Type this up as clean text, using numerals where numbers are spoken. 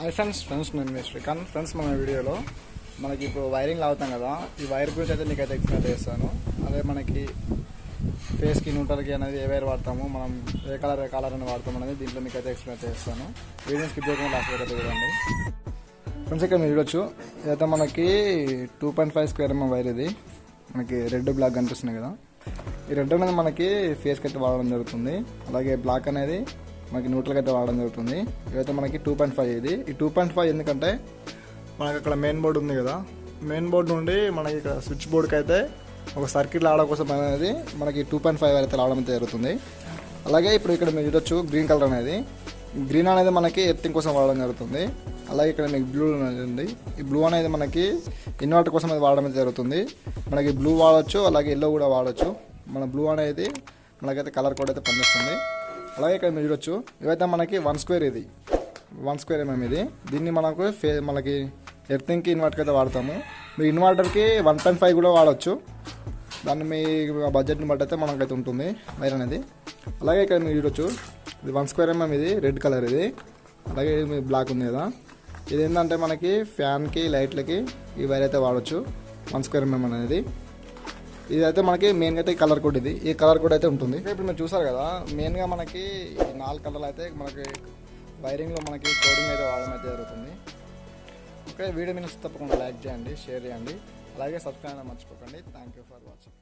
Hi friends నేను మీ Srikanth. Friends మన వీడియోలో మనకి ఇప్పుడు వైరింగ్ లాగుతాం కదా, ఈ వైర్ గురించి అయితే నీకైతే ఎక్స్ప్లెయిన్ చేస్తాను. అదే మనకి ఫేస్కి న్యూట్రల్కి అనేది ఏ వైర్ వాడతాము, మనం ఏ కలర్ అని వాడతాం అనేది దీంట్లో మీకైతే ఎక్స్ప్లెయిన్ చేస్తాను. వీడియో స్కిప్ చేయకుండా లాస్ట్ వరకు అయితే చూడండి. ఫ్రెండ్స్ ఇక్కడ మీరు చూడొచ్చు, ఇదైతే మనకి 2.5 స్క్వేర్ mm వైర్. ఇది మనకి రెడ్ బ్లాక్ కనిపిస్తుంది కదా, ఈ రెడ్ అనేది మనకి ఫేస్కి అయితే వాడడం జరుగుతుంది. అలాగే బ్లాక్ అనేది మనకి న్యూట్రల్కి అయితే వాడడం జరుగుతుంది. ఇదైతే మనకి 2.5. ఇది ఈ 2.5 ఎందుకంటే మనకి అక్కడ మెయిన్ బోర్డు ఉంది కదా, మెయిన్ బోర్డు నుండి మనకి ఇక్కడ స్విచ్ బోర్డుకి అయితే ఒక సర్క్యూట్ లాడడం కోసం అనేది మనకి 2.5 అయితే రావడం అయితే జరుగుతుంది. అలాగే ఇప్పుడు ఇక్కడ మీరు చూడొచ్చు గ్రీన్ కలర్ అనేది, గ్రీన్ అనేది మనకి ఎర్తింగ్ కోసం వాడడం జరుగుతుంది. అలాగే ఇక్కడ మీకు బ్లూ అనేది ఉంది, ఈ బ్లూ అనేది మనకి ఇన్వర్టర్ కోసం అది వాడడం అయితే జరుగుతుంది. మనకి బ్లూ వాడచ్చు, అలాగే ఎల్లో కూడా వాడచ్చు. మన బ్లూ అనేది మనకైతే కలర్ కోడ్ అయితే పనిచేస్తుంది. అలాగే ఇక్కడ మీరు చూడొచ్చు, ఇవైతే మనకి 1 స్క్వేర్, ఇది 1 స్క్వేర్ mm. ఇది దీన్ని మనకు మనకి ఎర్తింగ్కి ఇన్వర్టర్కి అయితే వాడతాము. మీరు ఇన్వర్టర్కి 1.5 కూడా వాడచ్చు, దాన్ని మీ బడ్జెట్ని బట్టి అయితే మనకైతే ఉంటుంది వైర్ అనేది. అలాగే ఇక్కడ మీరు చూడొచ్చు, ఇది 1 స్క్వేర్ mm, ఇది రెడ్ కలర్. ఇది అలాగే బ్లాక్ ఉంది కదా, ఇది ఏంటంటే మనకి ఫ్యాన్కి లైట్లకి ఈ వైర్ అయితే వాడచ్చు. 1 స్క్వేర్ mm అనేది ఇదైతే మనకి మెయిన్గా అయితే కలర్ కోడ్, ఇది ఈ కలర్ కోడ్ అయితే ఉంటుంది. ఇప్పుడు మీరు చూసారు కదా, మెయిన్గా మనకి 4 కలర్లు అయితే మనకి వైరింగ్లో మనకి కోడింగ్ అయితే వాడడం అయితే జరుగుతుంది. ఓకే, వీడియో మీరు తప్పకుండా లైక్ చేయండి, షేర్ చేయండి, అలాగే సబ్స్క్రైబ్ మర్చిపోకండి. Thank you for watching.